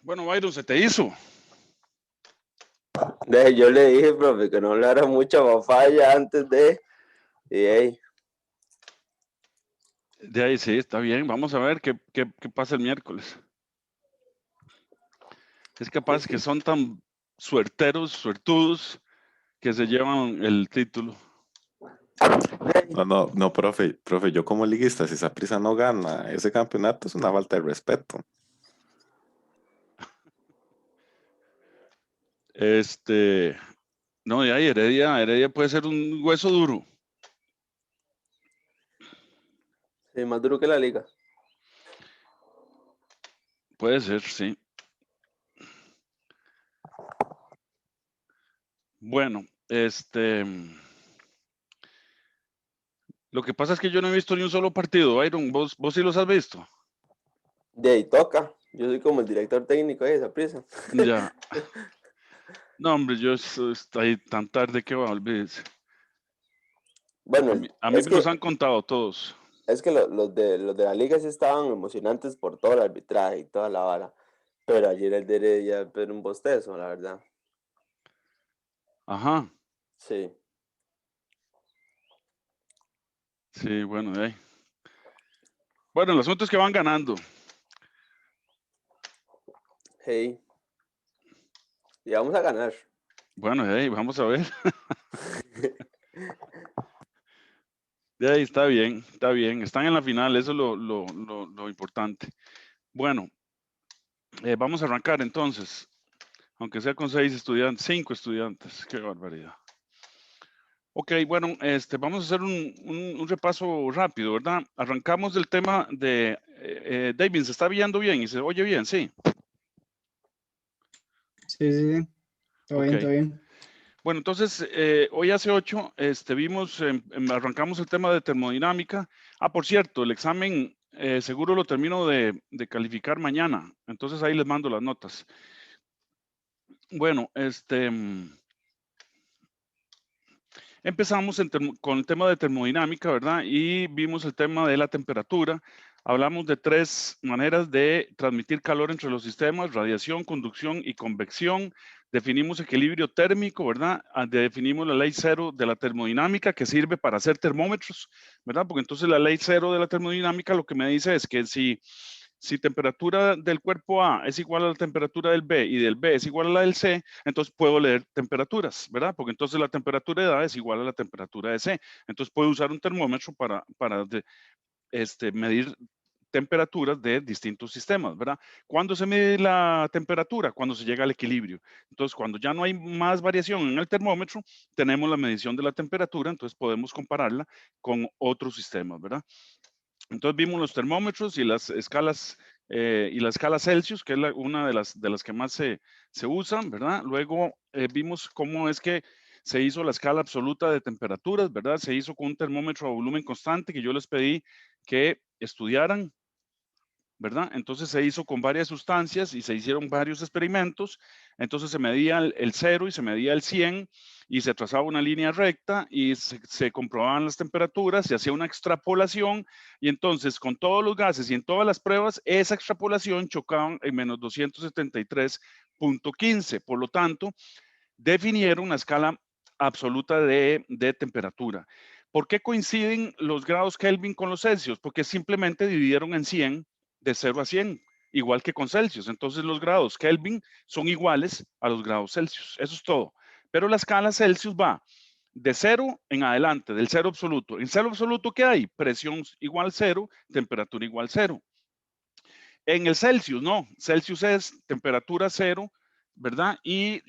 Bueno, Byron, se te hizo. Yo le dije, profe, que no hablara mucha papaya antes de... Y ahí, De ahí sí, está bien. Vamos a ver qué pasa el miércoles. Es capaz que son tan suertudos, que se llevan el título. No, profe, yo como liguista, si Saprissa no gana ese campeonato, es una falta de respeto. No, de ahí Heredia puede ser un hueso duro. sí, más duro que la liga. Puede ser, sí. Bueno, lo que pasa es que yo no he visto ni un solo partido, Byron. ¿Vos sí los has visto? De ahí toca. Yo soy como el director técnico de Saprissa. Ya. No, hombre, yo estoy tan tarde que va, olvídese. Bueno, A mí es me los que, han contado todos. es que los de la liga sí estaban emocionantes por todo el arbitraje y toda la vara. Pero ayer el de Heredia era un bostezo, la verdad. Ajá. Sí. Sí, bueno, de ahí. Bueno, el asunto es que van ganando. Hey. Y vamos a ganar. Bueno, de ahí, vamos a ver. De ahí está bien, está bien. Están en la final, eso es lo importante. Bueno, vamos a arrancar entonces. Aunque sea con 5 estudiantes. Qué barbaridad. Ok, bueno, vamos a hacer un repaso rápido, ¿verdad? Arrancamos del tema de David, ¿se está viendo bien y se oye bien? Sí. Sí. Todo Ok. bien, todo bien. Bueno, entonces, hoy hace 8, arrancamos el tema de termodinámica. Por cierto, el examen seguro lo termino de calificar mañana. Entonces ahí les mando las notas. Bueno, empezamos con el tema de termodinámica, ¿verdad? Y vimos el tema de la temperatura. Hablamos de 3 maneras de transmitir calor entre los sistemas: radiación, conducción y convección. Definimos equilibrio térmico, ¿verdad? Definimos la ley 0 de la termodinámica, que sirve para hacer termómetros, ¿verdad? Porque entonces la ley 0 de la termodinámica lo que me dice es que si temperatura del cuerpo A es igual a la temperatura del B y del B es igual a la del C, entonces puedo leer temperaturas, ¿verdad? Porque entonces la temperatura de A es igual a la temperatura de C. Entonces puedo usar un termómetro para medir temperaturas de distintos sistemas, ¿verdad? ¿Cuándo se mide la temperatura? Cuando se llega al equilibrio. Entonces, cuando ya no hay más variación en el termómetro, tenemos la medición de la temperatura, entonces podemos compararla con otros sistemas, ¿verdad? Entonces vimos los termómetros y las escalas y la escala Celsius, que es una de las que más se usan, ¿verdad? Luego vimos cómo es que se hizo la escala absoluta de temperaturas, ¿verdad? Se hizo con un termómetro a volumen constante que yo les pedí que estudiaran, ¿verdad? Entonces se hizo con varias sustancias y se hicieron varios experimentos. Entonces se medía el 0 y se medía el 100 y se trazaba una línea recta y se comprobaban las temperaturas, se hacía una extrapolación y entonces con todos los gases y en todas las pruebas, esa extrapolación chocaban en menos 273.15. Por lo tanto, definieron la escala absoluta de temperatura. ¿Por qué coinciden los grados Kelvin con los Celsius? Porque simplemente dividieron en 100 de 0 a 100, igual que con Celsius. Entonces los grados Kelvin son iguales a los grados Celsius. Eso es todo. Pero la escala Celsius va de 0 en adelante, del 0 absoluto. ¿En 0 absoluto qué hay? Presión igual 0, temperatura igual 0. En el Celsius, no. Celsius es temperatura 0, ¿verdad? Y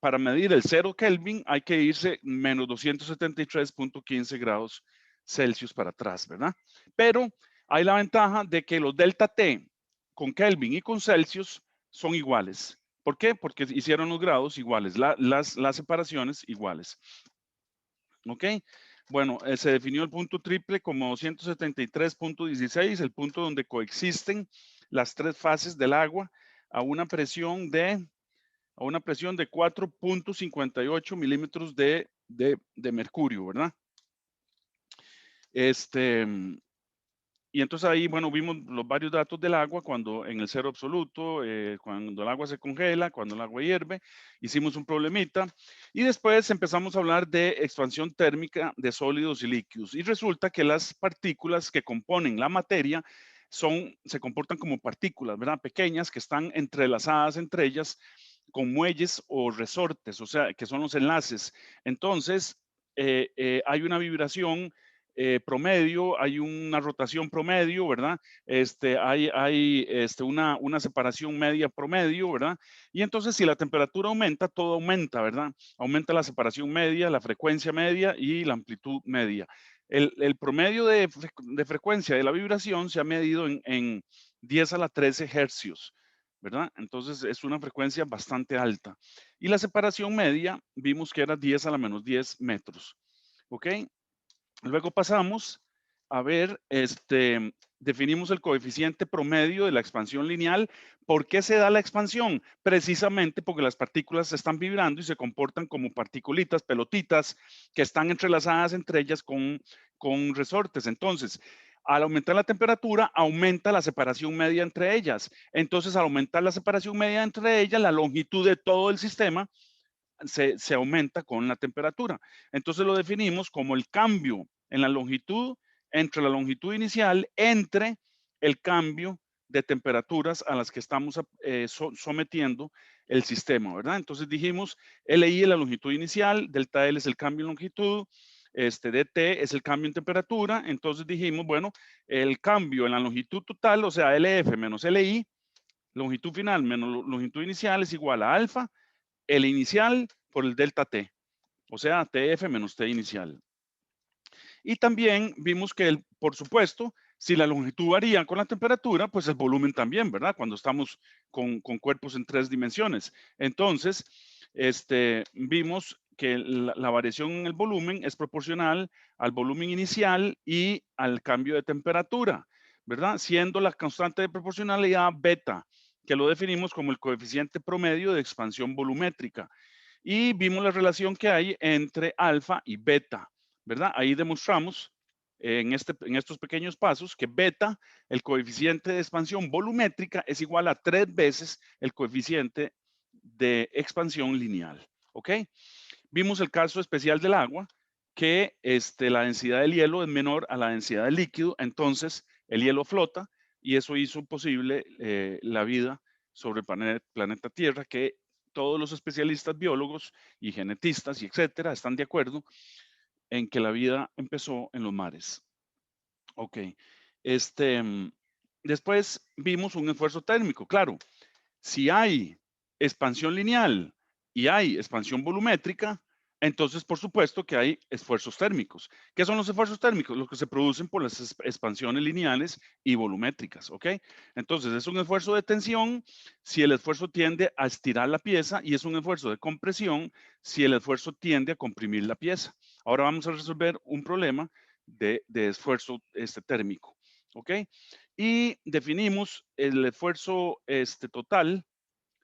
para medir el 0 Kelvin hay que irse menos 273.15 grados Celsius para atrás, ¿verdad? Pero hay la ventaja de que los delta T con Kelvin y con Celsius son iguales. ¿Por qué? Porque hicieron los grados iguales, las separaciones iguales. ¿Ok? Bueno, se definió el punto triple como 273.16, el punto donde coexisten las 3 fases del agua a una presión de 4.58 milímetros de mercurio, ¿verdad? y entonces ahí, bueno, vimos los varios datos del agua cuando en el cero absoluto, cuando el agua se congela, cuando el agua hierve, hicimos un problemita y después empezamos a hablar de expansión térmica de sólidos y líquidos. Y resulta que las partículas que componen la materia se comportan como partículas, ¿verdad? Pequeñas que están entrelazadas entre ellas con muelles o resortes, o sea, que son los enlaces. Entonces, hay una vibración promedio, hay una rotación promedio, ¿verdad? Hay una separación media promedio, ¿verdad? Y entonces si la temperatura aumenta, todo aumenta, ¿verdad? Aumenta la separación media, la frecuencia media y la amplitud media. El promedio de frecuencia de la vibración se ha medido en 10 a la 13 hercios, ¿verdad? Entonces es una frecuencia bastante alta. Y la separación media vimos que era 10 a la menos 10 metros, ¿ok? Luego pasamos a ver, definimos el coeficiente promedio de la expansión lineal. ¿Por qué se da la expansión? Precisamente porque las partículas están vibrando y se comportan como particulitas, pelotitas, que están entrelazadas entre ellas con resortes. Entonces, al aumentar la temperatura, aumenta la separación media entre ellas. Entonces, al aumentar la separación media entre ellas, la longitud de todo el sistema se aumenta con la temperatura. Entonces lo definimos como el cambio en la longitud entre la longitud inicial entre el cambio de temperaturas a las que estamos sometiendo el sistema, ¿verdad? Entonces dijimos, LI es la longitud inicial, delta L es el cambio en longitud, DT es el cambio en temperatura. Entonces dijimos, bueno, el cambio en la longitud total, o sea, LF menos LI, longitud final menos longitud inicial es igual a alfa, el inicial por el delta T, o sea, TF menos T inicial. Y también vimos que, por supuesto, si la longitud varía con la temperatura, pues el volumen también, ¿verdad? Cuando estamos con cuerpos en 3 dimensiones. Entonces, vimos que la variación en el volumen es proporcional al volumen inicial y al cambio de temperatura, ¿verdad? Siendo la constante de proporcionalidad beta, que lo definimos como el coeficiente promedio de expansión volumétrica. Y vimos la relación que hay entre alfa y beta, ¿verdad? Ahí demostramos en estos pequeños pasos que beta, el coeficiente de expansión volumétrica, es igual a 3 veces el coeficiente de expansión lineal, ¿ok? Vimos el caso especial del agua, que la densidad del hielo es menor a la densidad del líquido, entonces el hielo flota y eso hizo posible la vida sobre el planeta Tierra, que todos los especialistas biólogos y genetistas y etcétera están de acuerdo en que la vida empezó en los mares. Ok. Después vimos un esfuerzo térmico. Claro, si hay expansión lineal y hay expansión volumétrica, entonces por supuesto que hay esfuerzos térmicos. ¿Qué son los esfuerzos térmicos? Los que se producen por las expansiones lineales y volumétricas, ¿ok? Entonces es un esfuerzo de tensión si el esfuerzo tiende a estirar la pieza y es un esfuerzo de compresión si el esfuerzo tiende a comprimir la pieza. Ahora vamos a resolver un problema de esfuerzo térmico, ¿ok? Y definimos el esfuerzo total,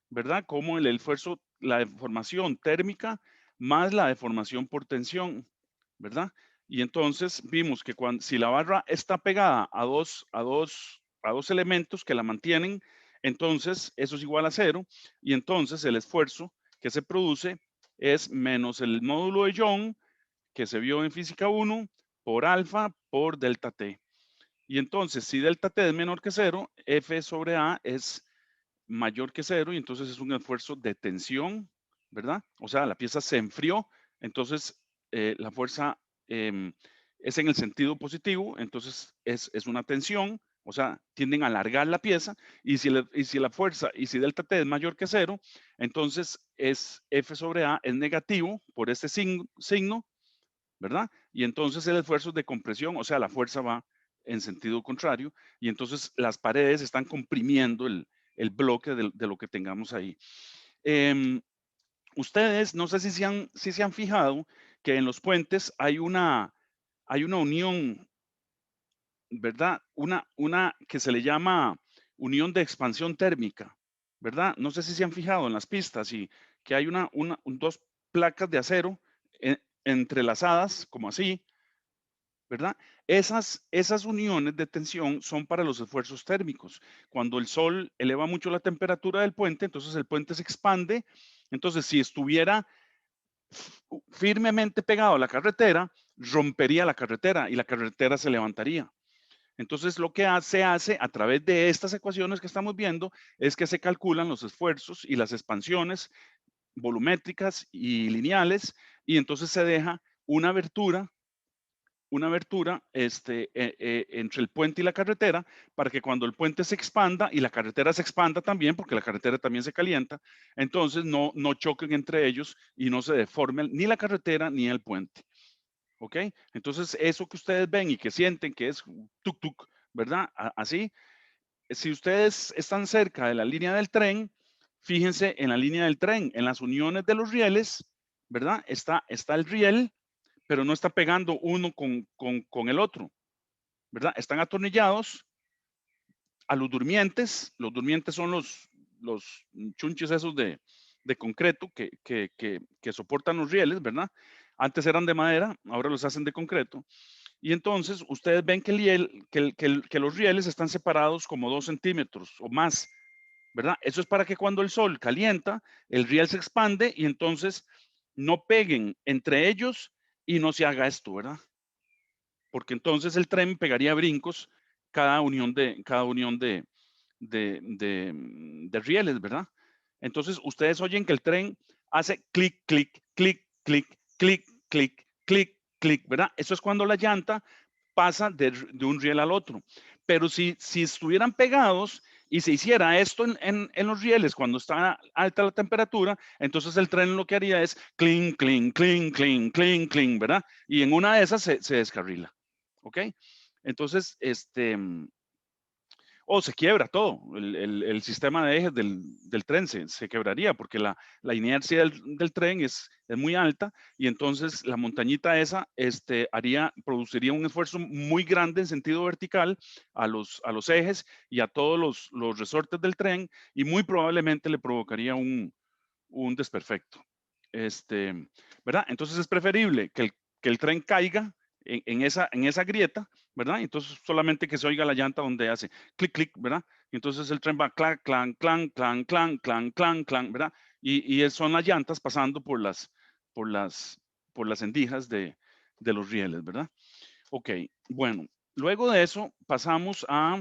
¿verdad? Como el esfuerzo, la deformación térmica más la deformación por tensión, ¿verdad? Y entonces vimos que si la barra está pegada a dos elementos que la mantienen, entonces eso es igual a 0 y entonces el esfuerzo que se produce es menos el módulo de Young que se vio en física 1 por alfa por delta T. Y entonces, si delta T es menor que 0, F sobre A es mayor que 0 y entonces es un esfuerzo de tensión, ¿verdad? O sea, la pieza se enfrió, entonces la fuerza es en el sentido positivo, entonces es una tensión, o sea, tienden a alargar la pieza y si la fuerza, y si delta T es mayor que 0, entonces F sobre A es negativo por este signo, ¿verdad? Y entonces el esfuerzo es de compresión, o sea, la fuerza va en sentido contrario y entonces las paredes están comprimiendo el bloque de lo que tengamos ahí. Ustedes, no sé si se han fijado que en los puentes hay una unión, ¿verdad? Una que se le llama unión de expansión térmica, ¿verdad? No sé si se han fijado en las pistas y que hay dos placas de acero entrelazadas, como así, ¿verdad? Esas uniones de tensión son para los esfuerzos térmicos. Cuando el sol eleva mucho la temperatura del puente, entonces el puente se expande. Entonces, si estuviera firmemente pegado a la carretera, rompería la carretera y la carretera se levantaría. Entonces, lo que se hace a través de estas ecuaciones que estamos viendo es que se calculan los esfuerzos y las expansiones volumétricas y lineales, y entonces se deja una abertura entre el puente y la carretera para que cuando el puente se expanda y la carretera se expanda también, porque la carretera también se calienta, entonces no choquen entre ellos y no se deformen ni la carretera ni el puente. ¿Ok? Entonces, eso que ustedes ven y que sienten que es tuk-tuk, ¿verdad? Así, si ustedes están cerca de la línea del tren, fíjense en la línea del tren, en las uniones de los rieles, ¿verdad? Está el riel, pero no está pegando uno con el otro, ¿verdad? Están atornillados a los durmientes son los chunches esos de concreto que soportan los rieles, ¿verdad? Antes eran de madera, ahora los hacen de concreto. Y entonces ustedes ven que los rieles están separados como 2 centímetros o más, ¿verdad? Eso es para que cuando el sol calienta, el riel se expande y entonces no peguen entre ellos y no se haga esto, ¿verdad? Porque entonces el tren pegaría brincos cada unión de rieles, ¿verdad? Entonces ustedes oyen que el tren hace clic, clic, clic, clic, clic, clic, clic, clic, ¿verdad? Eso es cuando la llanta pasa de un riel al otro. Pero si estuvieran pegados y se hiciera esto en los rieles cuando está alta la temperatura, entonces el tren lo que haría es clink, clink, clink, clink, clink, clink, ¿verdad? Y en una de esas se descarrila. ¿Ok? Entonces, o se quiebra todo, el sistema de ejes del tren se quebraría porque la inercia del tren es muy alta y entonces la montañita esa produciría un esfuerzo muy grande en sentido vertical a los ejes y a todos los resortes del tren y muy probablemente le provocaría un desperfecto. ¿Verdad? Entonces es preferible que el tren caiga en esa grieta, ¿verdad? Entonces solamente que se oiga la llanta donde hace clic, clic, ¿verdad? Entonces el tren va clan, clan, clan, clan, clan, clan, clan, clan, ¿verdad? Y son las llantas pasando por las endijas de los rieles, ¿verdad? Ok, bueno, luego de eso pasamos a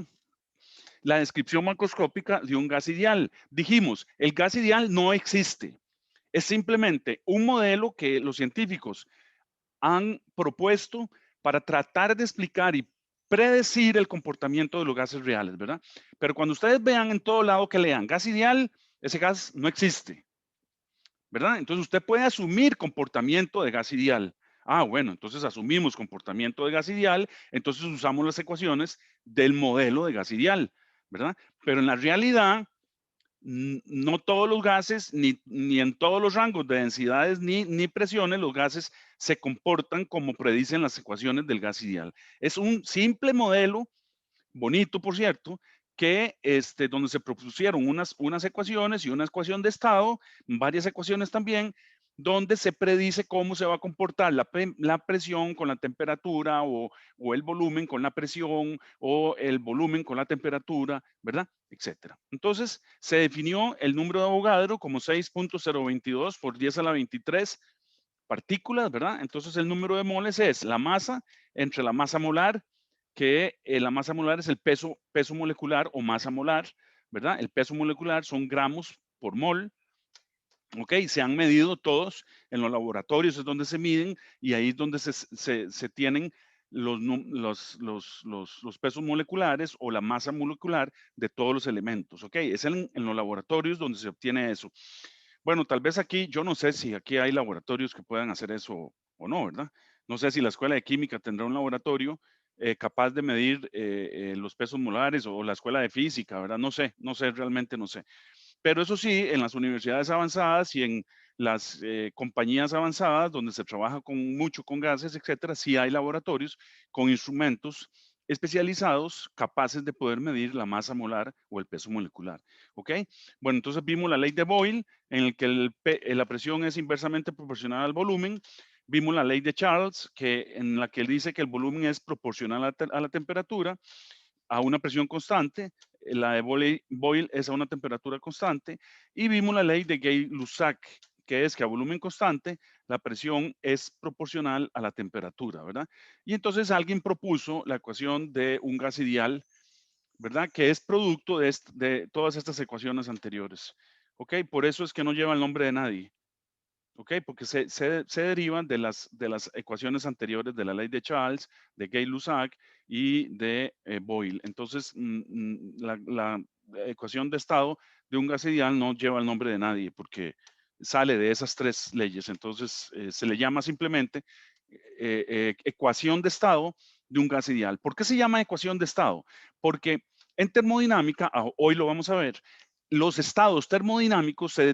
la descripción macroscópica de un gas ideal. Dijimos, el gas ideal no existe. Es simplemente un modelo que los científicos han propuesto para tratar de explicar y predecir el comportamiento de los gases reales, ¿verdad? Pero cuando ustedes vean en todo lado que lean gas ideal, ese gas no existe, ¿verdad? Entonces usted puede asumir comportamiento de gas ideal. Ah, bueno, entonces asumimos comportamiento de gas ideal, entonces usamos las ecuaciones del modelo de gas ideal, ¿verdad? Pero en la realidad, no todos los gases, ni en todos los rangos de densidades ni presiones, los gases se comportan como predicen las ecuaciones del gas ideal. Es un simple modelo, bonito por cierto, que donde se propusieron unas ecuaciones y una ecuación de estado, varias ecuaciones también, donde se predice cómo se va a comportar la presión con la temperatura o el volumen con la presión o el volumen con la temperatura, ¿verdad? Etcétera. Entonces, se definió el número de Avogadro como 6.022 por 10 a la 23 partículas, ¿verdad? Entonces, el número de moles es la masa entre la masa molar, que la masa molar es el peso molecular o masa molar, ¿verdad? El peso molecular son gramos por mol. Ok, se han medido todos en los laboratorios, es donde se miden y ahí es donde se tienen los pesos moleculares o la masa molecular de todos los elementos. Ok, es en los laboratorios donde se obtiene eso. Bueno, tal vez aquí, yo no sé si aquí hay laboratorios que puedan hacer eso o no, ¿verdad? No sé si la Escuela de Química tendrá un laboratorio capaz de medir los pesos molares o la Escuela de Física, ¿verdad? No sé, realmente no sé. Pero eso sí, en las universidades avanzadas y en las compañías avanzadas donde se trabaja mucho con gases, etcétera, sí hay laboratorios con instrumentos especializados capaces de poder medir la masa molar o el peso molecular. ¿Ok? Bueno, entonces vimos la ley de Boyle en el que la presión es inversamente proporcional al volumen. Vimos la ley de Charles, en la que él dice que el volumen es proporcional a la temperatura, a una presión constante. La de Boyle es a una temperatura constante. Y vimos la ley de Gay-Lussac, que es que a volumen constante la presión es proporcional a la temperatura, ¿verdad? Y entonces alguien propuso la ecuación de un gas ideal, ¿verdad? Que es producto de todas estas ecuaciones anteriores. ¿Ok? Por eso es que no lleva el nombre de nadie. ¿Ok? Porque se derivan de las ecuaciones anteriores de la ley de Charles, de Gay-Lussac y de Boyle. Entonces, la ecuación de estado de un gas ideal no lleva el nombre de nadie porque sale de esas tres leyes. Entonces, se le llama simplemente ecuación de estado de un gas ideal. ¿Por qué se llama ecuación de estado? Porque en termodinámica, hoy lo vamos a ver, los estados termodinámicos se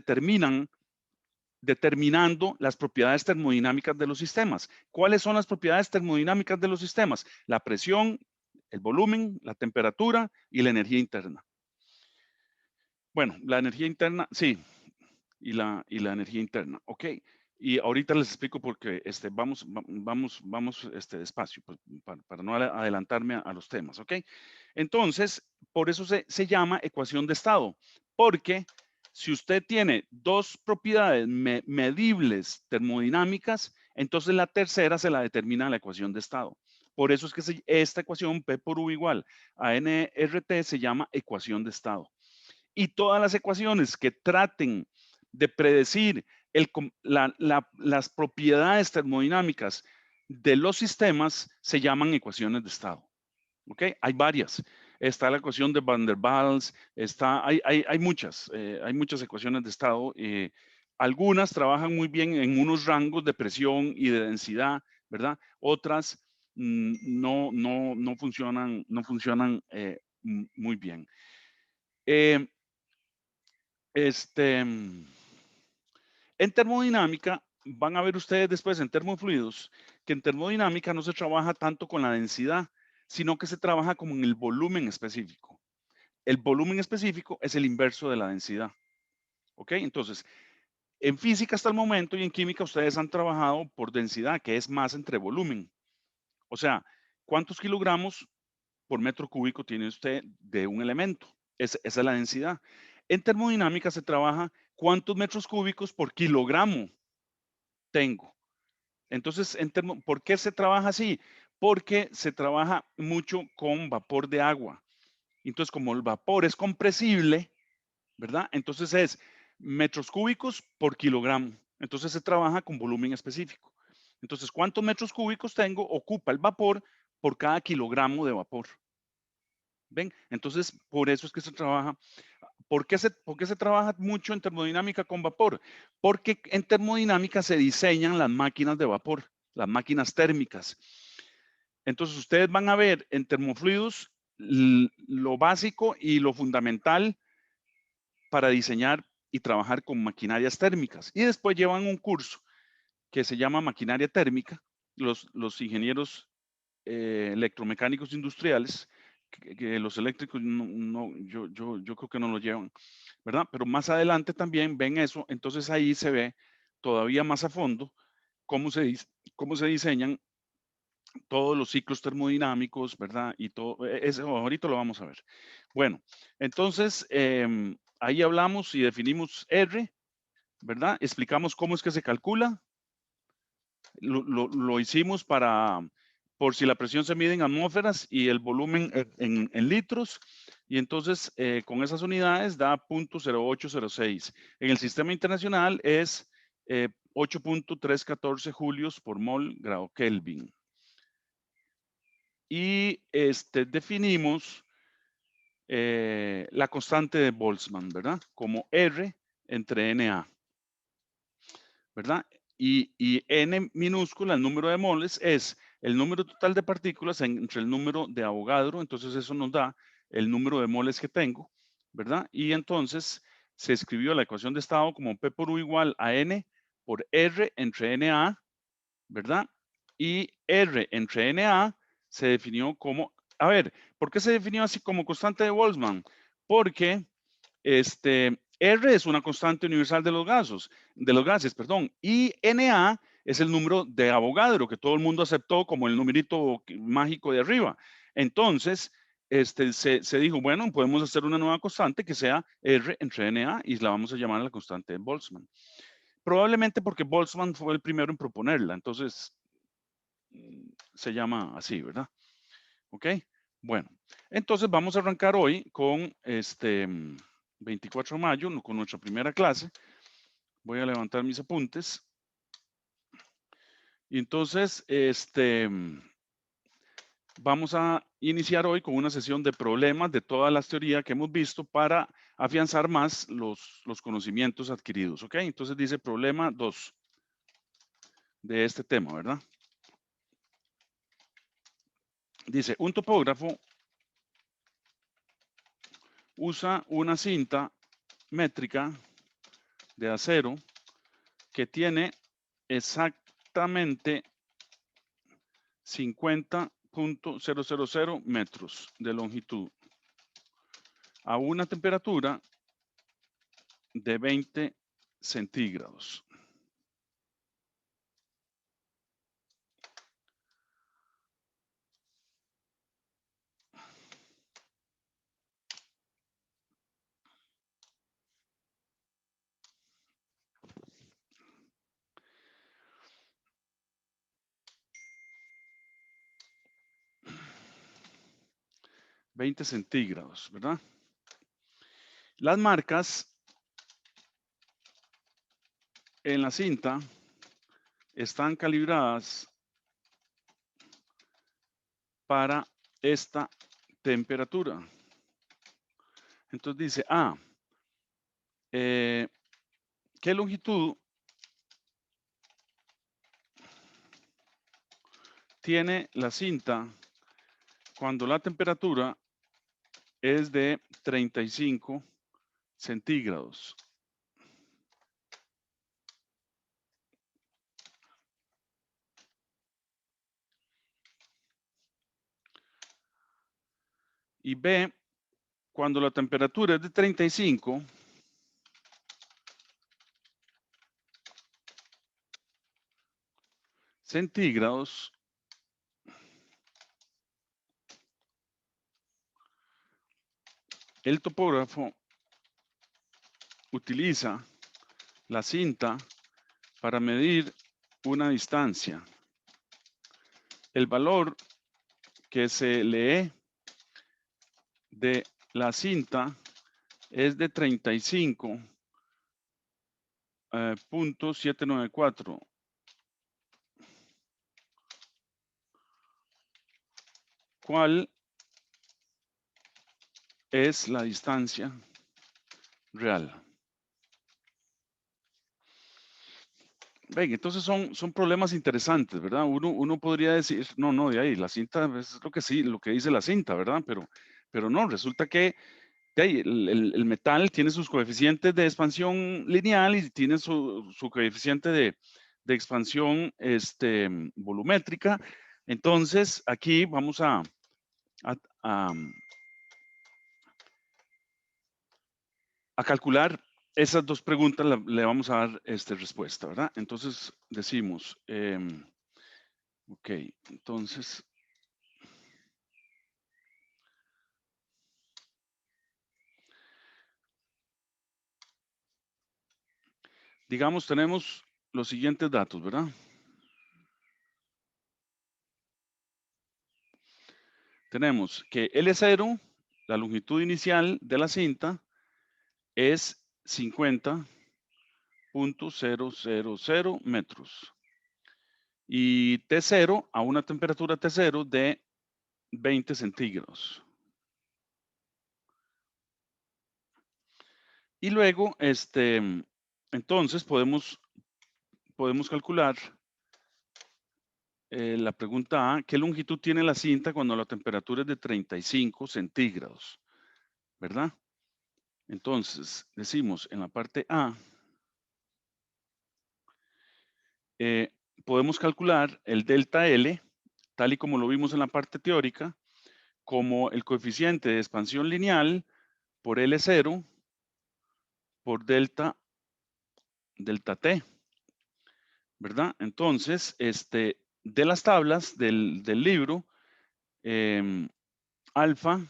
determinando las propiedades termodinámicas de los sistemas. ¿Cuáles son las propiedades termodinámicas de los sistemas? La presión, el volumen, la temperatura y la energía interna. Bueno, la energía interna, sí, y la energía interna, ok. Y ahorita les explico porque vamos despacio, pues, para no adelantarme a los temas, ok. Entonces, por eso se llama ecuación de estado, porque si usted tiene dos propiedades medibles termodinámicas, entonces la tercera se la determina la ecuación de estado. Por eso es que esta ecuación P por U igual a nRT se llama ecuación de estado. Y todas las ecuaciones que traten de predecir las propiedades termodinámicas de los sistemas se llaman ecuaciones de estado. ¿Ok? Hay varias. Está la ecuación de Van der Waals, hay muchas ecuaciones de estado. Algunas trabajan muy bien en unos rangos de presión y de densidad, ¿verdad? Otras no funcionan muy bien. En termodinámica, van a ver ustedes después en termofluidos, que en termodinámica no se trabaja tanto con la densidad, sino que se trabaja como en el volumen específico. El volumen específico es el inverso de la densidad. ¿Ok? Entonces, en física hasta el momento y en química ustedes han trabajado por densidad, que es masa entre volumen. O sea, ¿cuántos kilogramos por metro cúbico tiene usted de un elemento? Esa es la densidad. En termodinámica se trabaja cuántos metros cúbicos por kilogramo tengo. Entonces, ¿por qué se trabaja así? Porque se trabaja mucho con vapor de agua. Entonces, como el vapor es compresible, ¿verdad? Entonces es metros cúbicos por kilogramo. Entonces se trabaja con volumen específico. Entonces, ¿cuántos metros cúbicos tengo? Ocupa el vapor por cada kilogramo de vapor. ¿Ven? Entonces, por eso es que se trabaja. ¿Por qué se trabaja mucho en termodinámica con vapor? Porque en termodinámica se diseñan las máquinas de vapor, las máquinas térmicas. Entonces, ustedes van a ver en termofluidos lo básico y lo fundamental para diseñar y trabajar con maquinarias térmicas. Y después llevan un curso que se llama maquinaria térmica, los ingenieros electromecánicos industriales, que los eléctricos yo creo que no lo llevan, ¿verdad? Pero más adelante también ven eso, entonces ahí se ve todavía más a fondo cómo se diseñan todos los ciclos termodinámicos, ¿verdad? Y todo eso ahorita lo vamos a ver. Bueno, entonces ahí hablamos y definimos R, ¿verdad? Explicamos cómo es que se calcula. Lo hicimos por si la presión se mide en atmósferas y el volumen en litros. Y entonces con esas unidades da 0.0806. En el sistema internacional es 8.314 julios por mol grado Kelvin. Y definimos la constante de Boltzmann, ¿verdad? Como R entre Na, ¿verdad? Y N minúscula, el número de moles, es el número total de partículas entre el número de Avogadro, entonces eso nos da el número de moles que tengo, ¿verdad? Y entonces se escribió la ecuación de estado como P por U igual a N por R entre Na, ¿verdad? Y R entre Na se definió como, a ver, ¿por qué se definió así como constante de Boltzmann? Porque R es una constante universal de los gases, y Na es el número de Avogadro, que todo el mundo aceptó como el numerito mágico de arriba. Entonces, se dijo, bueno, podemos hacer una nueva constante que sea R entre NA y la vamos a llamar la constante de Boltzmann. Probablemente porque Boltzmann fue el primero en proponerla, entonces se llama así, ¿verdad? ¿Ok? Bueno, entonces vamos a arrancar hoy con 24 de mayo, con nuestra primera clase. Voy a levantar mis apuntes. Y entonces, vamos a iniciar hoy con una sesión de problemas de todas las teorías que hemos visto para afianzar más los conocimientos adquiridos, ¿ok? Entonces dice problema 2 de este tema, ¿verdad? Dice, un topógrafo usa una cinta métrica de acero que tiene exactamente 50.000 metros de longitud a una temperatura de 20 centígrados. $20, ¿verdad? Las marcas en la cinta están calibradas para esta temperatura. Entonces dice, ¿qué longitud tiene la cinta cuando la temperatura es de 35 centígrados? Y B, cuando la temperatura es de 35 centígrados, el topógrafo utiliza la cinta para medir una distancia. El valor que se lee de la cinta es de 35.794. ¿Cuál es la distancia real? Ven, entonces son problemas interesantes, ¿verdad? Uno podría decir, no, de ahí, la cinta es lo que dice la cinta, ¿verdad? Pero no, resulta que de ahí, el metal tiene sus coeficientes de expansión lineal y tiene su coeficiente de expansión volumétrica. Entonces, aquí vamos a calcular esas dos preguntas, le vamos a dar respuesta, ¿verdad? Entonces, decimos, ok, entonces, digamos, tenemos los siguientes datos, ¿verdad? Tenemos que L0, la longitud inicial de la cinta, es 50.000 metros. Y T0 a una temperatura T0 de 20 centígrados. Y luego, entonces podemos calcular la pregunta A, ¿qué longitud tiene la cinta cuando la temperatura es de 35 centígrados? ¿Verdad? Entonces, decimos en la parte A, podemos calcular el delta L, tal y como lo vimos en la parte teórica, como el coeficiente de expansión lineal por L0 por delta T. ¿verdad? Entonces, de las tablas del libro, alfa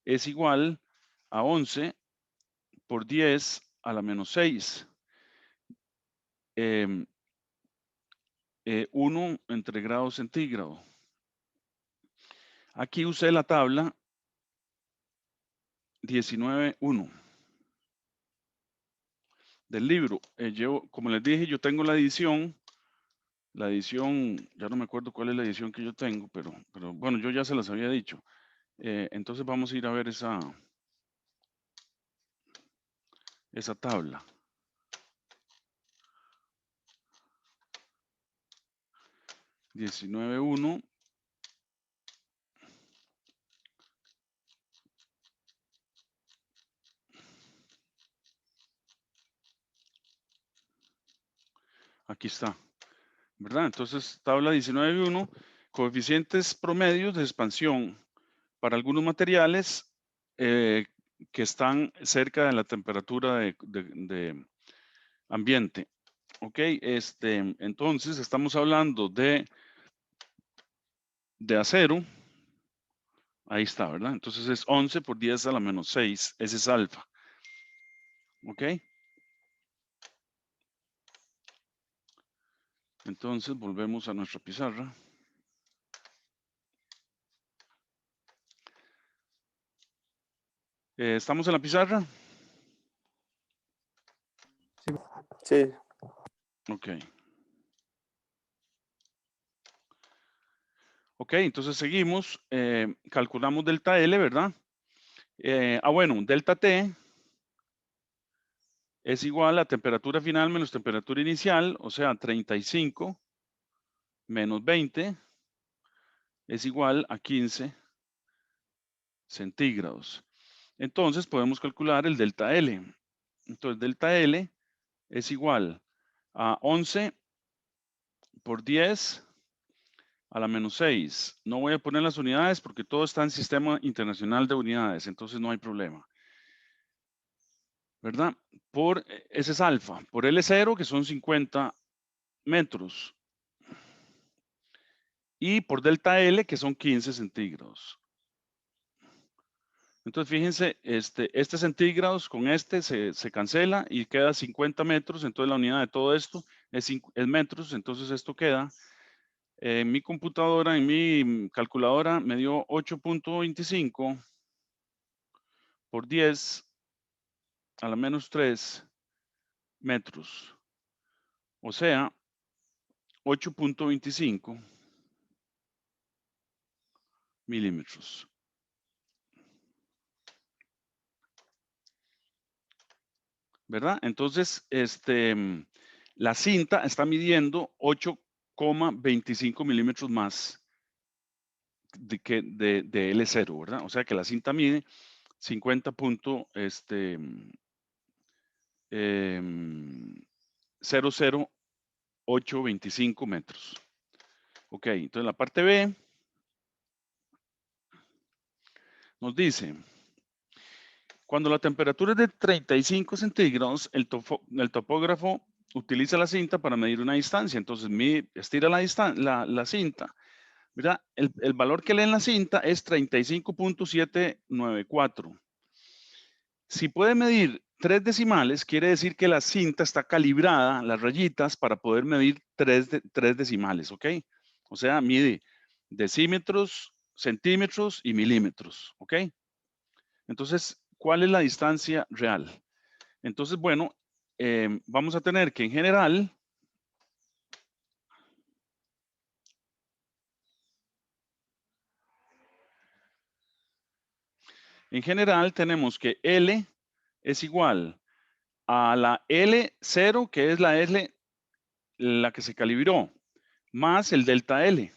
es igual a 11 por 10 a la menos 6. 1 entre grado centígrado. Aquí usé la tabla 19.1 del libro. Como les dije, yo tengo la edición, ya no me acuerdo cuál es la edición que yo tengo, pero bueno, yo ya se las había dicho. Entonces vamos a ir a ver esa tabla. (19.1) aquí está, ¿verdad? Entonces, tabla 19.1, coeficientes promedios de expansión para algunos materiales que están cerca de la temperatura de ambiente. Ok, entonces estamos hablando de acero. Ahí está, ¿verdad? Entonces es 11 por 10 a la menos 6. Ese es alfa. Ok. Entonces volvemos a nuestra pizarra. ¿Estamos en la pizarra? Sí. Ok. Ok, entonces seguimos. Calculamos delta L, ¿verdad? Bueno, delta T es igual a temperatura final menos temperatura inicial, o sea, 35 menos 20 es igual a 15 centígrados. Entonces podemos calcular el delta L. Entonces delta L es igual a 11 por 10 a la menos 6. No voy a poner las unidades porque todo está en Sistema Internacional de Unidades, entonces no hay problema. ¿Verdad? Ese es alfa. Por L0, que son 50 metros. Y por delta L, que son 15 centígrados. Entonces, fíjense, este centígrados con se cancela y queda 50 metros. Entonces, la unidad de todo esto es metros. Entonces, esto queda en mi computadora, en mi calculadora, me dio 8.25 por 10 a la menos 3 metros. O sea, 8.25 milímetros. ¿Verdad? Entonces, la cinta está midiendo 8,25 milímetros más de L0, ¿verdad? O sea que la cinta mide 00825 metros. Ok, entonces la parte B nos dice, cuando la temperatura es de 35 centígrados, el topógrafo utiliza la cinta para medir una distancia. Entonces, estira la cinta, ¿verdad? El valor que lee en la cinta es 35.794. Si puede medir 3 decimales, quiere decir que la cinta está calibrada, las rayitas, para poder medir 3 decimales, ¿ok? O sea, mide decímetros, centímetros y milímetros, ¿ok? Entonces, ¿cuál es la distancia real? Entonces, bueno, vamos a tener que en general, tenemos que L es igual a la L0, que es la L, la que se calibró, más el delta L.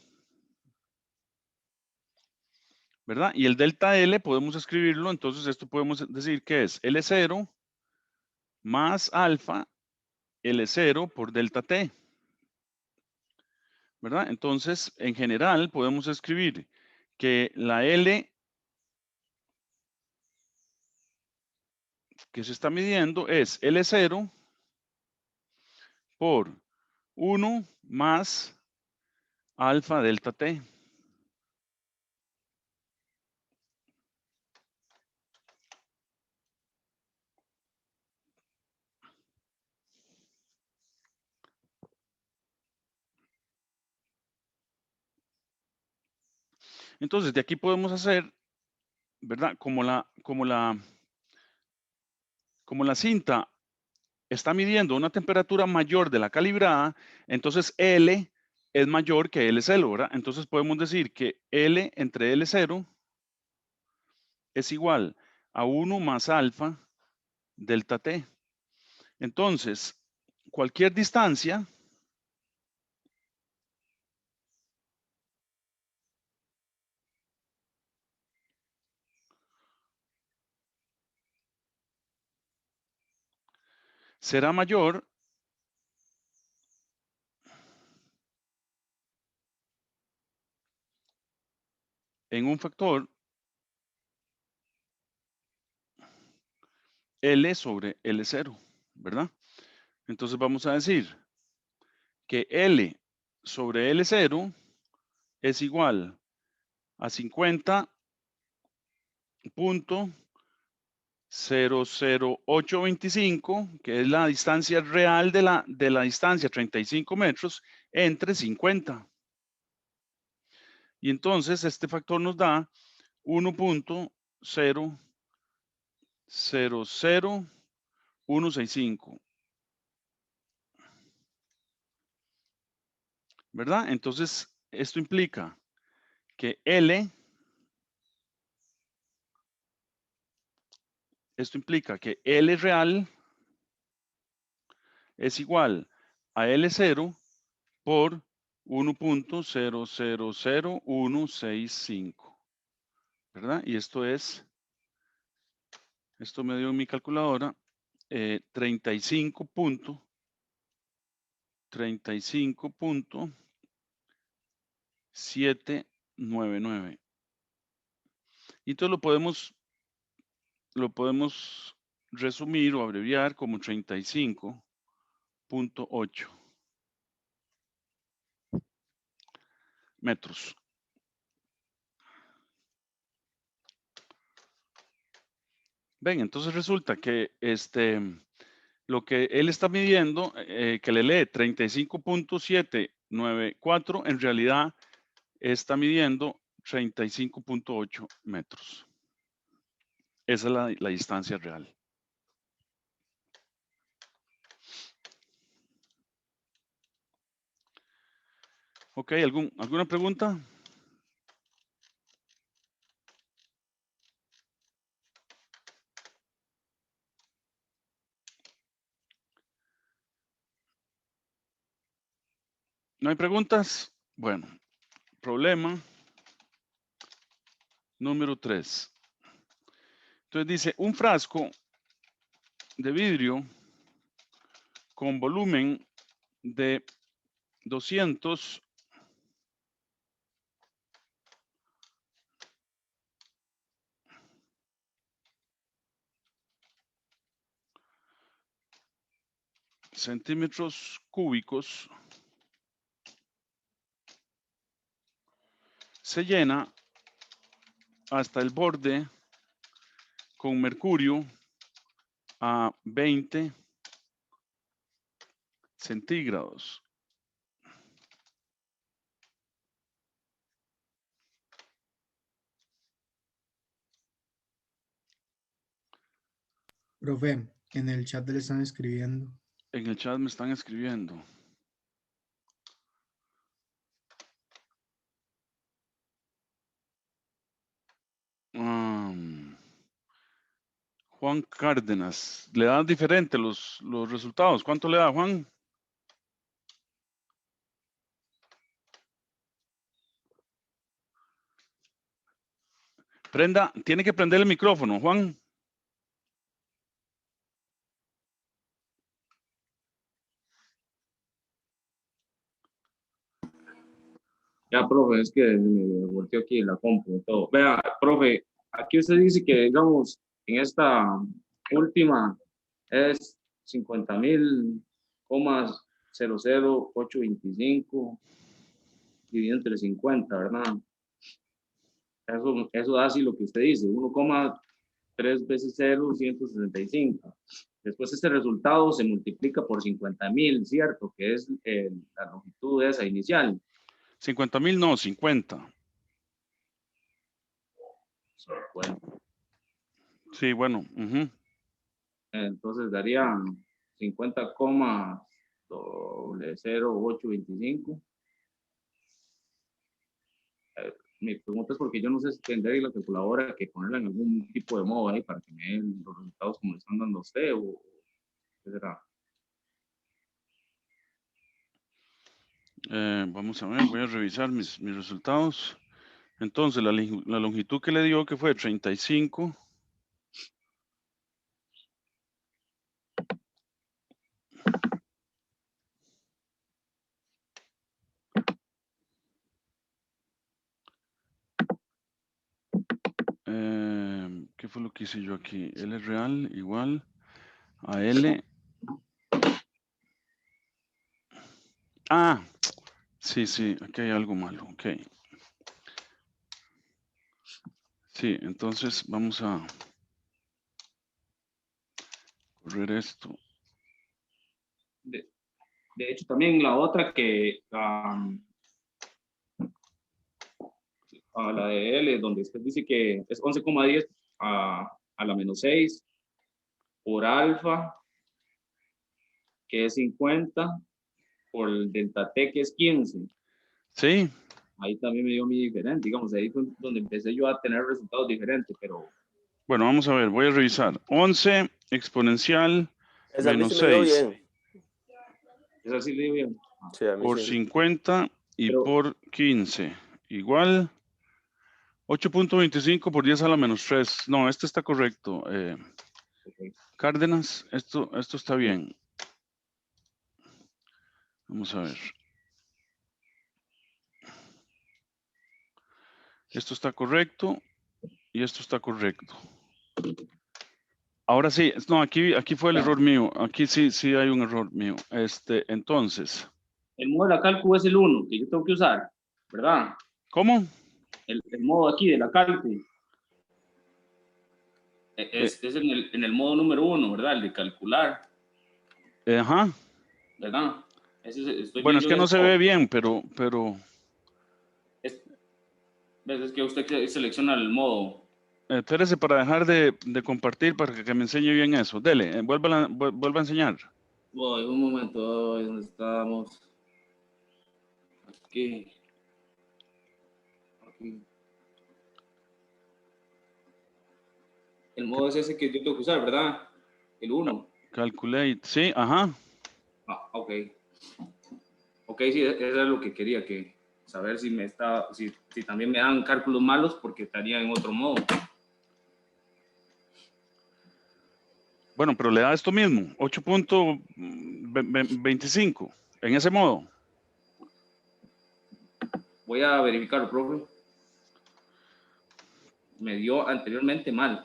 ¿Verdad? Y el delta L podemos escribirlo, entonces esto podemos decir que es L0 más alfa L0 por delta T. ¿Verdad? Entonces, en general, podemos escribir que la L que se está midiendo es L0 por 1 más alfa delta T. Entonces, de aquí podemos hacer, ¿verdad? Como la cinta está midiendo una temperatura mayor de la calibrada, entonces L es mayor que L0, ¿verdad? Entonces podemos decir que L entre L0 es igual a 1 más alfa delta T. Entonces, cualquier distancia será mayor en un factor L sobre L0, ¿verdad? Entonces vamos a decir que L sobre L0 es igual a 50.00825, que es la distancia real de la distancia 35 metros entre 50. Y entonces este factor nos da 1.000165. ¿Verdad? Entonces, esto implica que L real es igual a L0 por 1.000165. ¿Verdad? Y esto me dio en mi calculadora 35.799. Y entonces lo podemos resumir o abreviar como 35.8 metros. Ven, entonces resulta que lo que él está midiendo, que le lee 35.794, en realidad está midiendo 35.8 metros. Esa es la distancia real. Ok, ¿alguna pregunta? ¿No hay preguntas? Bueno, problema número 3. Entonces dice, un frasco de vidrio con volumen de 200 centímetros cúbicos se llena hasta el borde con mercurio a 20 centígrados. Profe, en el chat le están escribiendo. En el chat me están escribiendo. Juan Cárdenas, le dan diferente los resultados. ¿Cuánto le da, Juan? Tiene que prender el micrófono, Juan. Ya, profe, es que me volteó aquí la compu y todo. Vea, profe, aquí usted dice que, digamos, en esta última es 50.000 0,0825 dividido entre 50, ¿verdad? Eso da así lo que usted dice, 1,3 veces 0, 165. Después este resultado se multiplica por 50,000, ¿cierto? Que es la longitud de esa inicial. 50,000 no, 50. Bueno, Sí, bueno. entonces daría 50,0825. Mi pregunta es porque yo no sé si tendré la calculadora que ponerla en algún tipo de modo ahí para que me den los resultados como le están dando a usted o qué será. Vamos a ver, voy a revisar mis resultados. Entonces, la longitud que le dio, que fue 35. ¿Qué fue lo que hice yo aquí? L real igual a L. Ah, sí, aquí hay algo malo, ok. Sí, entonces vamos a correr esto. De hecho, también la otra que a la de L, donde usted dice que es 11,10 a la menos 6 por alfa, que es 50, por el delta T, que es 15. Sí, Ahí también me dio mi diferente, digamos, ahí fue donde empecé yo a tener resultados diferentes, pero bueno, vamos a ver, voy a revisar. 11 exponencial Esa a mí menos se me dio 6 bien. es así, le digo bien. Sí, a mí por sí. 50 y Pero- por 15 igual 8.25 por 10 a la menos 3. No, este está correcto. Okay. Cárdenas, esto está bien. Vamos a ver. Esto está correcto y esto está correcto. Ahora sí, no, aquí fue el error mío. Aquí sí hay un error mío. Entonces, El modo de la cálculo es el 1 que yo tengo que usar, ¿verdad? ¿cómo? El modo aquí de la cálculo. Es en el modo número 1, ¿verdad? El de calcular, Ajá. ¿verdad? Estoy Bueno, es viendo que no ese se modo. ve bien, pero Es que usted selecciona el modo. espérese para dejar de compartir para que me enseñe bien eso. Dele, vuelva a enseñar. Voy, un momento, ¿dónde estamos? Aquí. El modo es ese que yo tengo que usar, ¿verdad? El 1. Calculate, sí, ajá. Ok. Ok, sí, eso es lo que quería, saber si si también me dan cálculos malos porque estaría en otro modo. Bueno, pero le da esto mismo, 8.25, en ese modo. Voy a verificarlo, profe. Me dio anteriormente mal.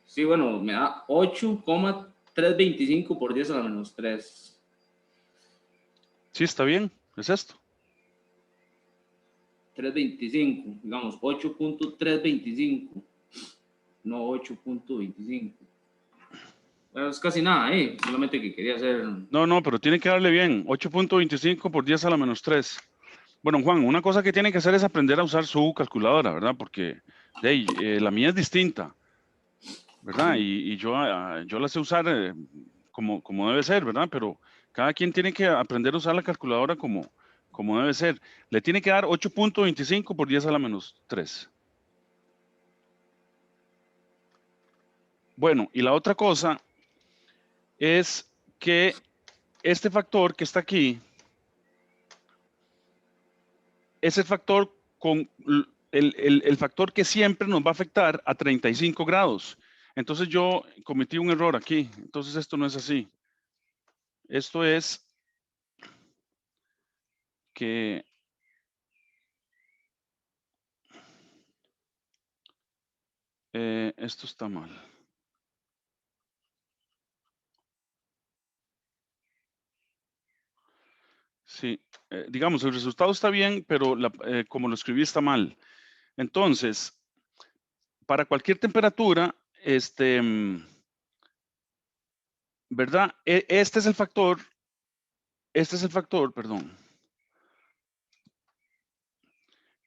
Sí, bueno, me da 8,325 por 10 a la menos 3. Sí, está bien, es esto. 325, digamos, 8,325, no 8,25. Bueno, es casi nada, solamente que quería hacer... No, pero tiene que darle bien, 8.25 por 10 a la menos 3. Bueno, Juan, una cosa que tiene que hacer es aprender a usar su calculadora, ¿verdad? Porque la mía es distinta, ¿verdad? Y yo la sé usar como debe ser, ¿verdad? Pero cada quien tiene que aprender a usar la calculadora como debe ser. Le tiene que dar 8.25 por 10 a la menos 3. Bueno, y la otra cosa es que este factor que está aquí es el factor con el factor que siempre nos va a afectar a 35 grados. Entonces yo cometí un error aquí. Entonces esto no es así. Esto es que esto está mal. Sí, digamos, el resultado está bien, pero como lo escribí está mal. Entonces, para cualquier temperatura, ¿verdad? Este es el factor, perdón.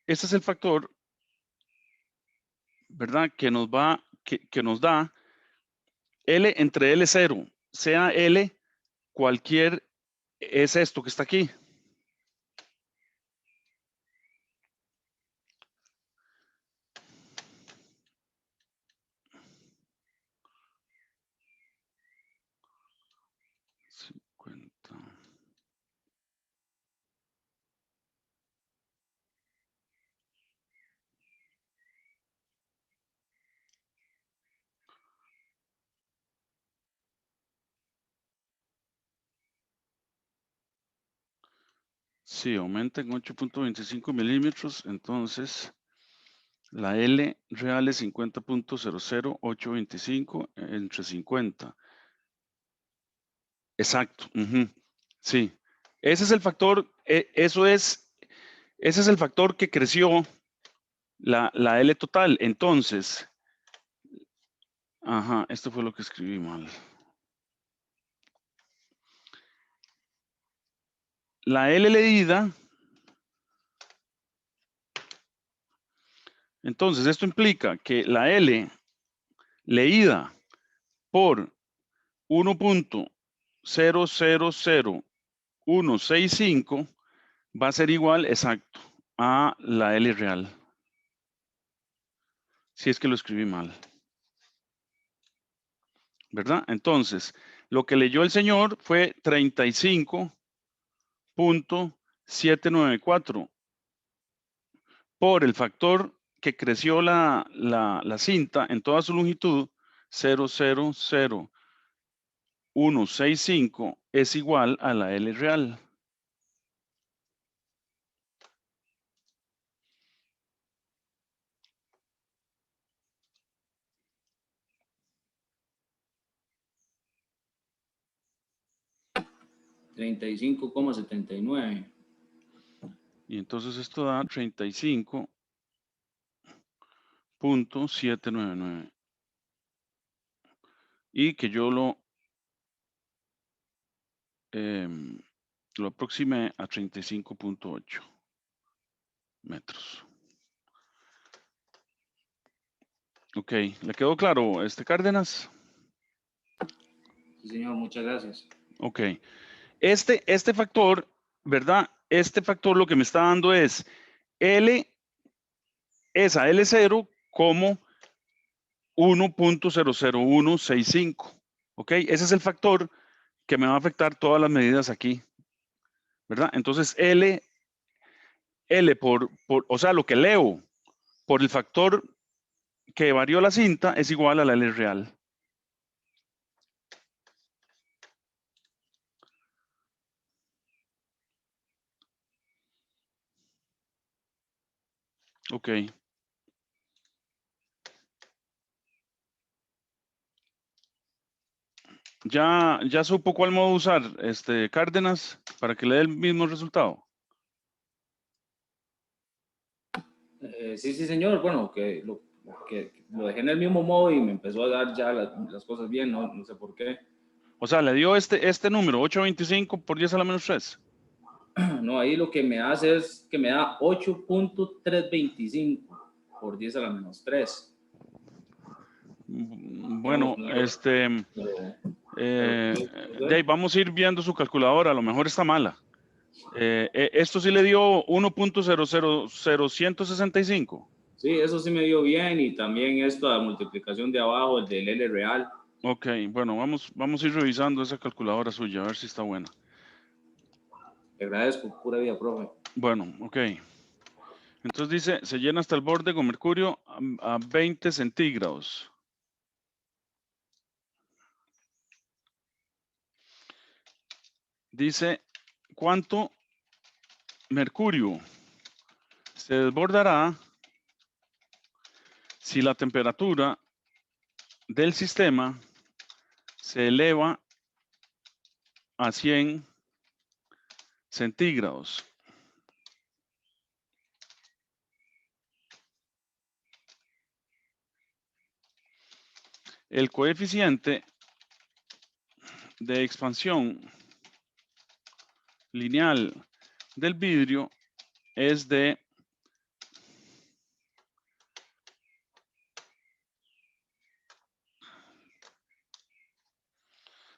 Este es el factor, ¿verdad? Que nos da L entre L0, sea L cualquier, es esto que está aquí. Sí, aumenta en 8.25 milímetros, entonces la L real es 50.00825 entre 50. Exacto. Sí. Ese es el factor, ese es el factor que creció la L total. Entonces, ajá, esto fue lo que escribí mal. La L leída, entonces esto implica que la L leída por 1.000165 va a ser igual, exacto, a la L real. Si es que lo escribí mal. ¿Verdad? Entonces, lo que leyó el señor fue 35.794 por el factor que creció la cinta en toda su longitud, 0.00165 es igual a la L real. $35,79. Y entonces esto da 35.799. Y que yo lo aproximé a 35.8 metros. Ok, ¿le quedó claro, Cárdenas? Sí, señor, muchas gracias. Ok. Este factor, ¿verdad? Este factor lo que me está dando es L, esa L0 como 1.00165. ¿Ok? Ese es el factor que me va a afectar todas las medidas aquí. ¿Verdad? Entonces L o sea, lo que leo por el factor que varió la cinta es igual a la L real. Ok. Ya supo cuál modo usar, Cárdenas, para que le dé el mismo resultado. Sí, señor. Bueno, que lo dejé en el mismo modo y me empezó a dar ya las cosas bien, no sé por qué. O sea, le dio este número, 825 por 10 a la menos 3. No, ahí lo que me hace es que me da 8.325 por 10 a la menos 3. Bueno, Pero, vamos a ir viendo su calculadora, a lo mejor está mala. Esto sí le dio 1.0000165. sí, eso sí me dio bien, y también esto, la multiplicación de abajo, el del L real. Ok, bueno, vamos a ir revisando esa calculadora suya, a ver si está buena. Le agradezco, pura vida, profe. Bueno, ok. Entonces dice, se llena hasta el borde con mercurio a 20 centígrados. Dice, ¿cuánto mercurio se desbordará si la temperatura del sistema se eleva a 100 centígrados? El coeficiente de expansión lineal del vidrio es de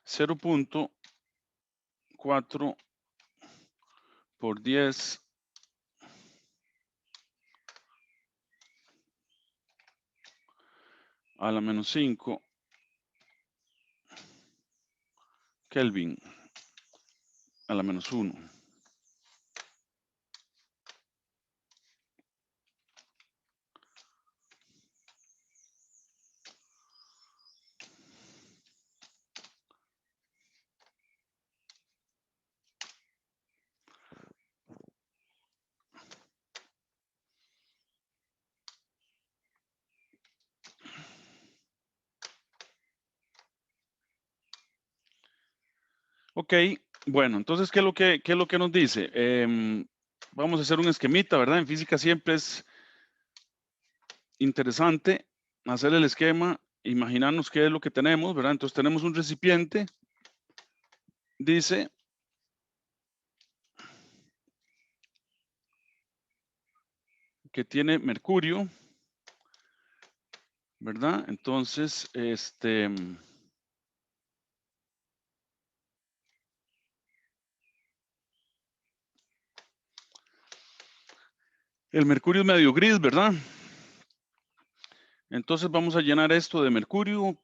0.4 por 10 a la menos 5 Kelvin a la menos 1. Ok, bueno, entonces, ¿qué es lo que nos dice? Vamos a hacer un esquemita, ¿verdad? En física siempre es interesante hacer el esquema, imaginarnos qué es lo que tenemos, ¿verdad? Entonces tenemos un recipiente, dice, que tiene mercurio, ¿verdad? Entonces, el mercurio es medio gris, ¿verdad? Entonces vamos a llenar esto de mercurio.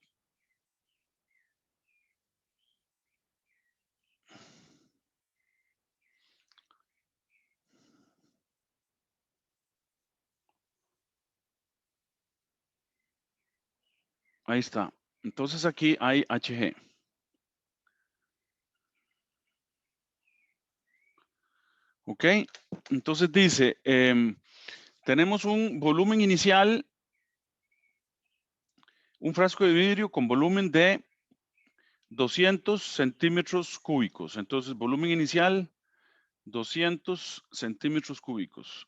Ahí está. Entonces aquí hay Hg. Ok. Entonces dice, tenemos un volumen inicial, un frasco de vidrio con volumen de 200 centímetros cúbicos. Entonces, volumen inicial, 200 centímetros cúbicos.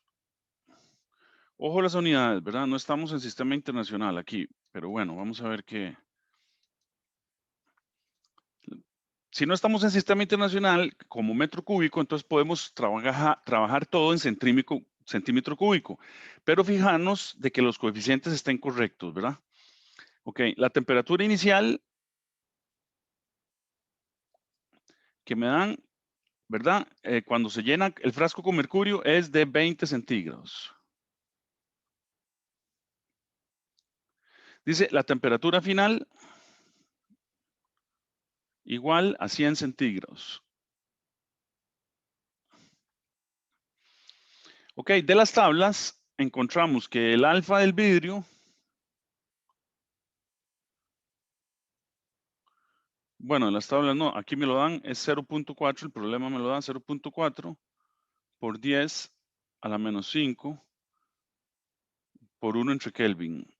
Ojo a las unidades, ¿verdad? No estamos en sistema internacional aquí, pero bueno, vamos a ver qué. Si no estamos en sistema internacional, como metro cúbico, entonces podemos trabajar todo en centímetro cúbico. Pero fijarnos de que los coeficientes estén correctos, ¿verdad? Ok, la temperatura inicial que me dan, ¿verdad? Cuando se llena el frasco con mercurio es de 20 centígrados. Dice la temperatura final igual a 100 centígrados. Ok, de las tablas encontramos que el alfa del vidrio, bueno, en las tablas no, aquí me lo dan, es 0.4, el problema me lo da 0.4 por 10 a la menos 5 por 1 entre Kelvin.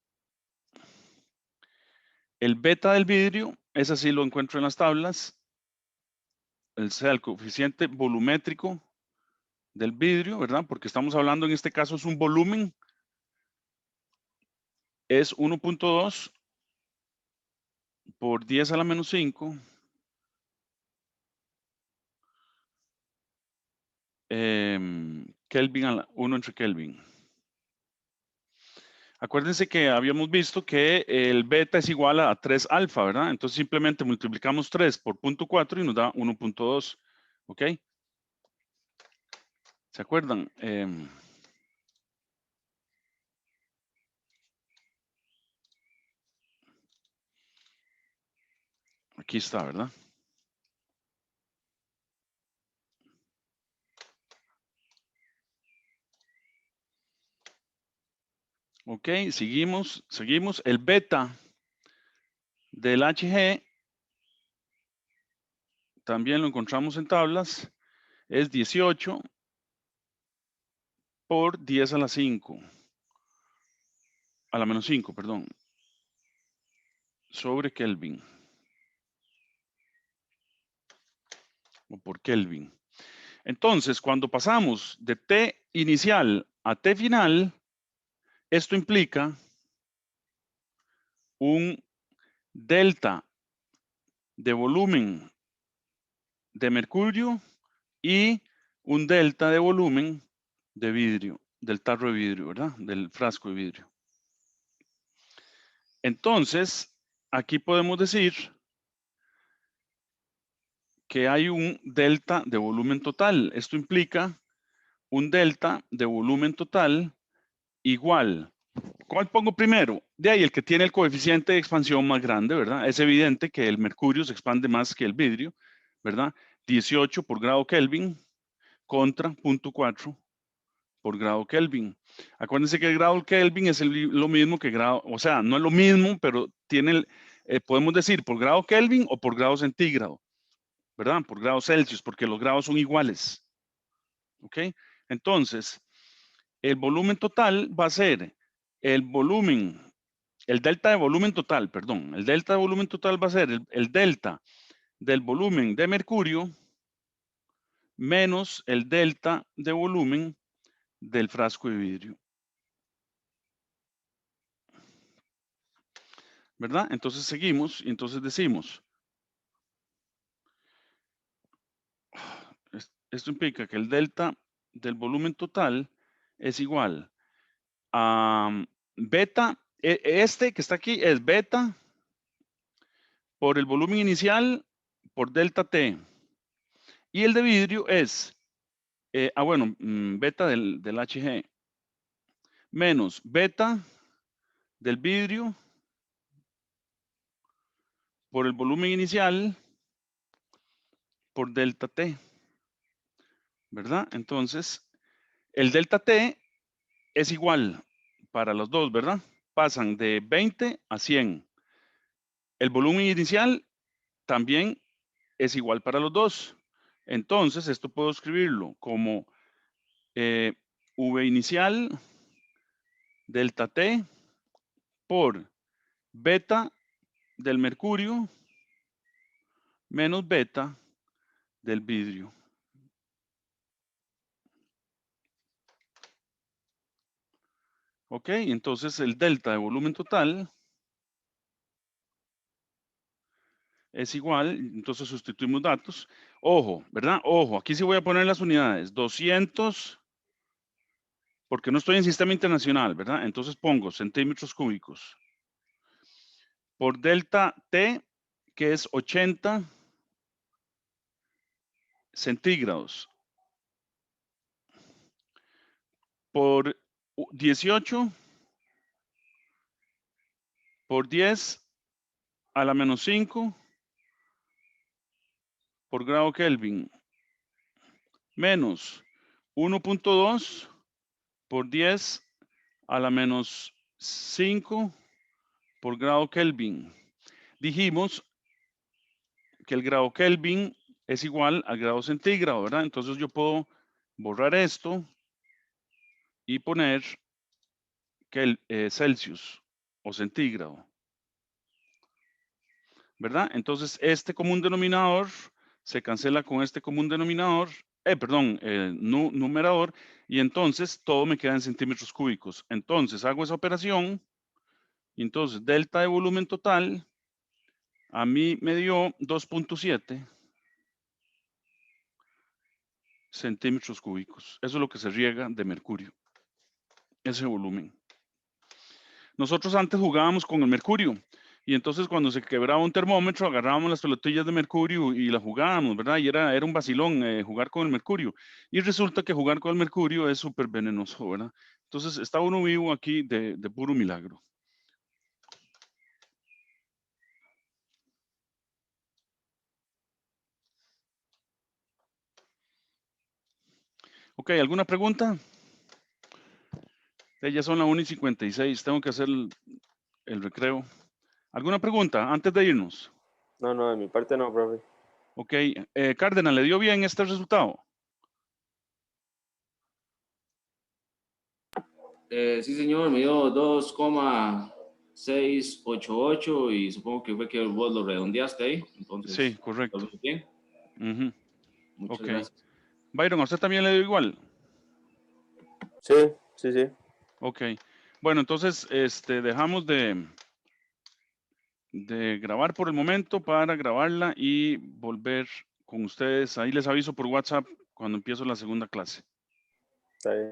El beta del vidrio, ese sí lo encuentro en las tablas, el coeficiente volumétrico del vidrio, ¿verdad? Porque estamos hablando en este caso es un volumen, es 1.2 por 10 a la menos 5 Kelvin a la 1 entre Kelvin. Acuérdense que habíamos visto que el beta es igual a 3 alfa, ¿verdad? Entonces simplemente multiplicamos 3 por 0.4 y nos da 1.2, ¿ok? ¿Se acuerdan? Aquí está, ¿verdad? Ok, seguimos. El beta del Hg también lo encontramos en tablas, es 18 por 10 a la 5, a la menos 5, perdón, sobre Kelvin, o por Kelvin. Entonces, cuando pasamos de T inicial a T final, esto implica un delta de volumen de mercurio y un delta de volumen de vidrio, del tarro de vidrio, ¿verdad? Del frasco de vidrio. Entonces, aquí podemos decir que hay un delta de volumen total. Esto implica un delta de volumen total igual. ¿Cuál pongo primero? De ahí el que tiene el coeficiente de expansión más grande, ¿verdad? Es evidente que el mercurio se expande más que el vidrio, ¿verdad? 18 por grado Kelvin contra 0.4 por grado Kelvin. Acuérdense que el grado Kelvin es lo mismo que grado, o sea, no es lo mismo, pero tiene, podemos decir por grado Kelvin o por grado centígrado, ¿verdad? Por grado Celsius, porque los grados son iguales. ¿Ok? Entonces, el volumen total va a ser el volumen, el delta de volumen total, perdón, el delta de volumen total va a ser el delta del volumen de mercurio menos el delta de volumen del frasco de vidrio. ¿Verdad? Entonces seguimos y entonces decimos, esto implica que el delta del volumen total es igual a beta, este que está aquí es beta por el volumen inicial por delta T. Y el de vidrio es, beta del Hg menos beta del vidrio por el volumen inicial por delta T, ¿verdad? Entonces, el delta T es igual para los dos, ¿verdad? Pasan de 20 a 100. El volumen inicial también es igual para los dos. Entonces, esto puedo escribirlo como V inicial delta T por beta del mercurio menos beta del vidrio. Ok, entonces el delta de volumen total es igual, entonces sustituimos datos. Ojo, ¿verdad? Ojo, aquí sí voy a poner las unidades. 200, porque no estoy en sistema internacional, ¿verdad? Entonces pongo centímetros cúbicos. Por delta T, que es 80 centígrados. Por 18 por 10 a la menos 5 por grado Kelvin menos 1.2 por 10 a la menos 5 por grado Kelvin. Dijimos que el grado Kelvin es igual al grado centígrado, ¿verdad? Entonces yo puedo borrar esto y poner que el Celsius o centígrado, ¿verdad? Entonces este común denominador se cancela con este común denominador, numerador, y entonces todo me queda en centímetros cúbicos. Entonces hago esa operación, y entonces delta de volumen total a mí me dio 2.7 centímetros cúbicos. Eso es lo que se riega de mercurio, ese volumen. Nosotros antes jugábamos con el mercurio, y entonces cuando se quebraba un termómetro, agarrábamos las pelotillas de mercurio y las jugábamos, ¿verdad? Y era un vacilón jugar con el mercurio. Y resulta que jugar con el mercurio es súper venenoso, ¿verdad? Entonces está uno vivo aquí de puro milagro. Ok, ¿alguna pregunta? Ya son las 1:56, tengo que hacer el recreo. ¿Alguna pregunta antes de irnos? No, de mi parte no, profe. Ok, Cárdenas, ¿le dio bien este resultado? Sí, señor, me dio 2,688 y supongo que fue que vos lo redondeaste ahí. Entonces, Sí, correcto. todo muy bien. Ujú. Muchas Ok. gracias. Byron, ¿a usted también le dio igual? Sí, sí, sí. Ok. Bueno, entonces dejamos de grabar por el momento para grabarla y volver con ustedes. Ahí les aviso por WhatsApp cuando empiezo la segunda clase. Está bien.